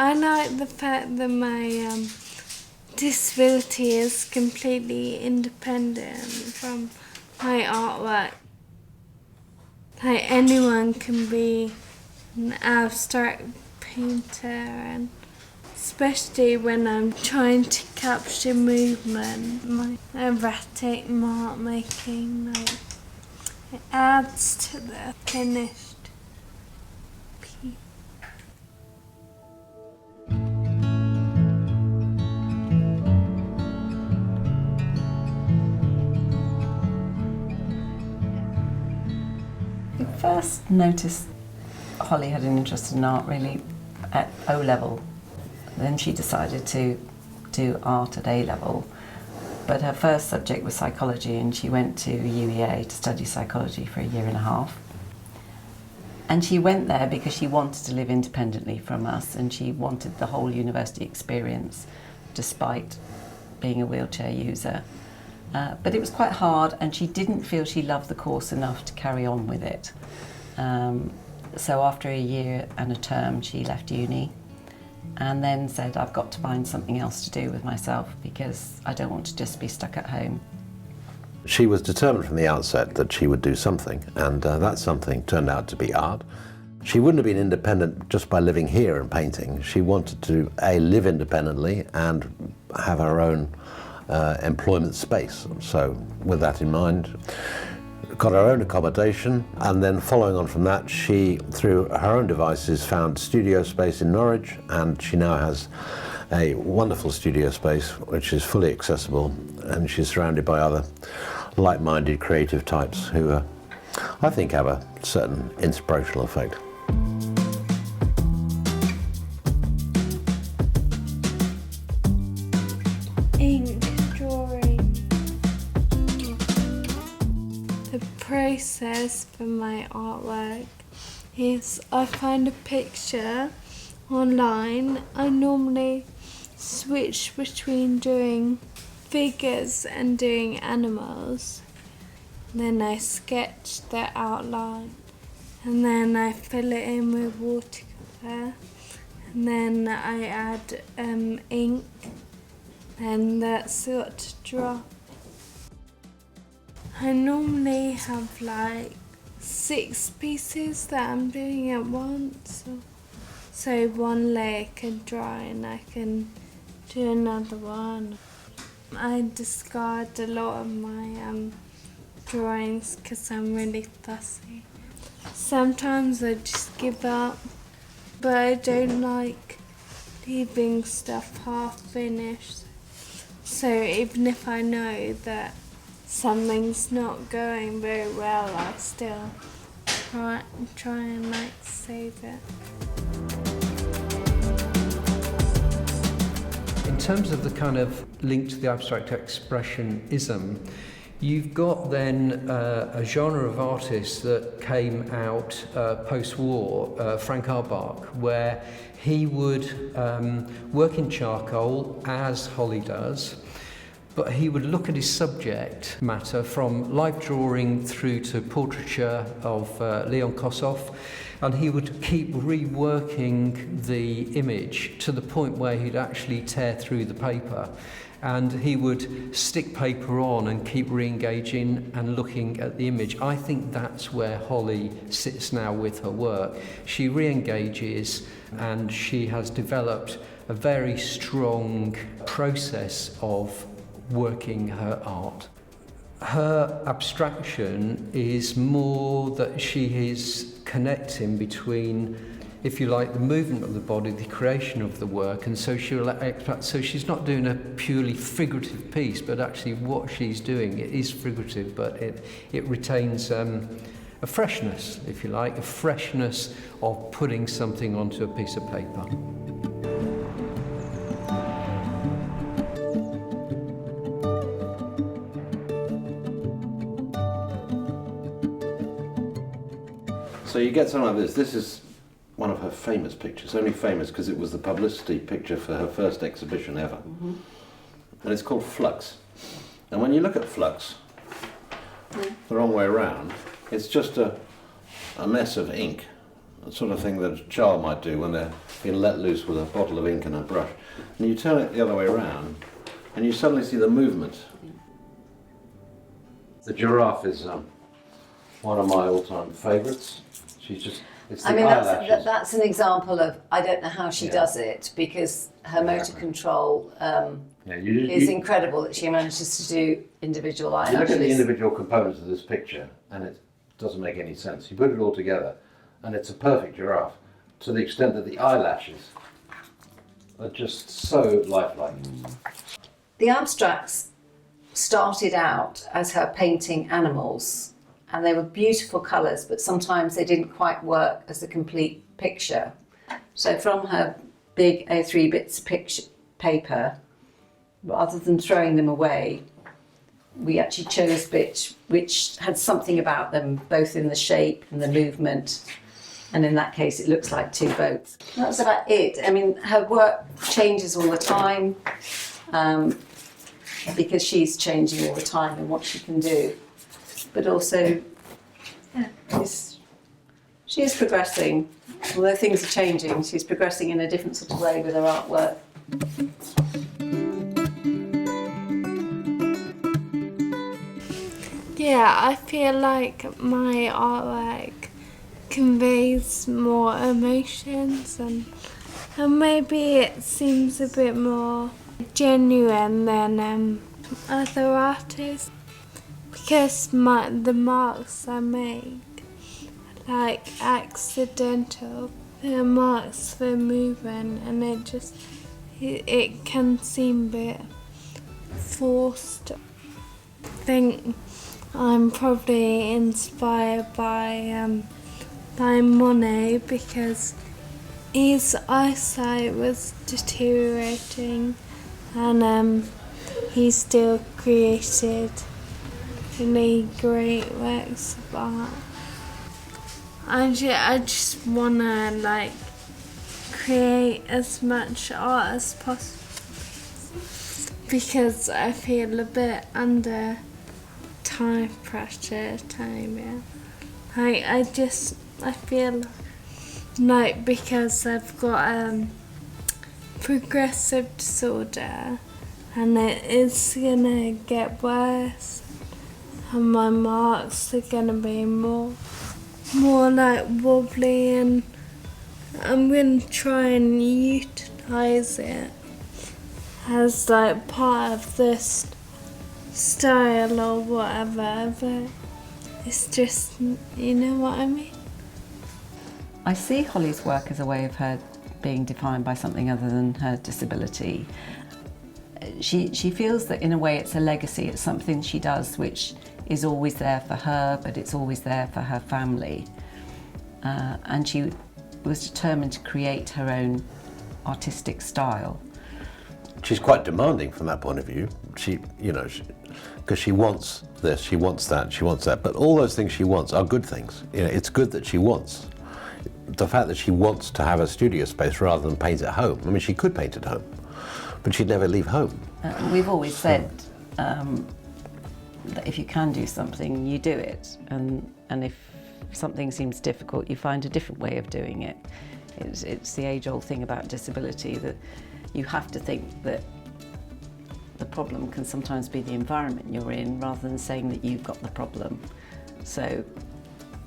I like the fact that my disability is completely independent from my artwork. Like anyone can be an abstract painter, and especially when I'm trying to capture movement, my erratic mark making, like, it adds to the finished piece. I first noticed Holly had an interest in art really at O level. Then she decided to do art at A level. But her first subject was psychology, and she went to UEA to study psychology for a year and a half. And she went there because she wanted to live independently from us, and she wanted the whole university experience despite being a wheelchair user. But it was quite hard, and she didn't feel she loved the course enough to carry on with it. So after a year and a term, she left uni and then said, I've got to find something else to do with myself because I don't want to just be stuck at home. She was determined from the outset that she would do something, and that something turned out to be art. She wouldn't have been independent just by living here and painting. She wanted to, A, live independently and have her own employment space. So with that in mind, got her own accommodation, and then following on from that, she, through her own devices, found studio space in Norwich, and she now has a wonderful studio space which is fully accessible, and she's surrounded by other like-minded creative types who I think have a certain inspirational effect. Ink drawing. The process for my artwork is I find a picture online. I normally switch between doing figures and doing animals. Then I sketch the outline, and then I fill it in with watercolour, and then I add ink, and that's got to dry. I normally have like 6 pieces that I'm doing at once, so one layer can dry and I can do another one. I discard a lot of my drawings because I'm really fussy. Sometimes I just give up, but I don't like leaving stuff half finished. So even if I know that something's not going very well, I still try and like save it. In terms of the kind of link to the abstract expressionism, you've got then a genre of artists that came out post-war, Frank Arbach, where he would work in charcoal, as Holly does, but he would look at his subject matter from life drawing through to portraiture of Leon Kossoff, and he would keep reworking the image to the point where he'd actually tear through the paper. And he would stick paper on and keep re-engaging and looking at the image. I think that's where Holly sits now with her work. She re-engages, and she has developed a very strong process of working her art. Her abstraction is more that she is connecting between, if you like, the movement of the body, the creation of the work, and so she's not doing a purely figurative piece, but actually what she's doing, it is figurative, but it retains a freshness, if you like, a freshness of putting something onto a piece of paper. So you get something like this. This is one of her famous pictures, only famous because it was the publicity picture for her first exhibition ever. Mm-hmm. And it's called Flux. And when you look at Flux, the wrong way around, it's just a mess of ink, the sort of thing that a child might do when they're been let loose with a bottle of ink and a brush, and you turn it the other way around, and you suddenly see the movement. The giraffe is one of my all-time favourites. It's the eyelashes. That's an example of, I don't know how she does it, because her motor control is incredible that she manages to do individual eyelashes. You look at the individual components of this picture and it doesn't make any sense. You put it all together and it's a perfect giraffe, to the extent that the eyelashes are just so lifelike. The abstracts started out as her painting animals, and they were beautiful colours, but sometimes they didn't quite work as a complete picture. So from her big A3 bits paper, rather than throwing them away, we actually chose bits which had something about them, both in the shape and the movement, and in that case it looks like two boats. That's about it. I mean, her work changes all the time, because she's changing all the time in what she can do. But also, she is progressing. Although things are changing, she's progressing in a different sort of way with her artwork. Yeah, I feel like my artwork conveys more emotions, and maybe it seems a bit more genuine than other artists, because the marks I make are like accidental. They're marks for movement, and it can seem a bit forced. I think I'm probably inspired by Monet, because his eyesight was deteriorating, and he still created really great works of art. I just wanna create as much art as possible, because I feel a bit under time pressure. I feel like because I've got progressive disorder, and it is gonna get worse, and my marks are gonna be more like wobbly, and I'm gonna try and utilize it as like part of this style or whatever, but it's just, you know what I mean? I see Holly's work as a way of her being defined by something other than her disability. She feels that in a way it's a legacy, it's something she does which is always there for her, but it's always there for her family. And she was determined to create her own artistic style. She's quite demanding from that point of view. Because she wants this, she wants that, but all those things she wants are good things. It's good that she wants. The fact that she wants to have a studio space rather than paint at home. I mean, she could paint at home, but she'd never leave home. We've always said that if you can do something, you do it, and if something seems difficult, you find a different way of doing it. It's the age-old thing about disability, that you have to think that the problem can sometimes be the environment you're in, rather than saying that you've got the problem. So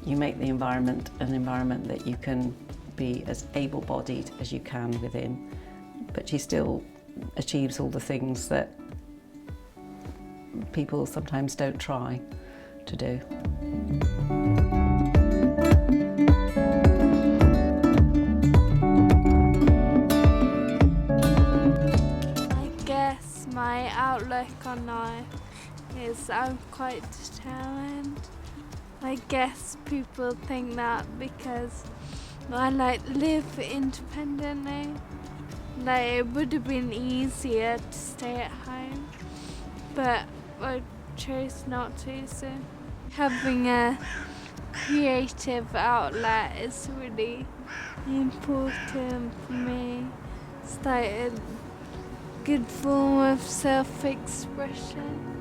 you make the environment an environment that you can be as able-bodied as you can within, but she still achieves all the things that people sometimes don't try to do. I guess my outlook on life is I'm quite determined. I guess people think that because I live independently. It would have been easier to stay at home, but I chose not to. So having a creative outlet is really important for me. It's like a good form of self-expression.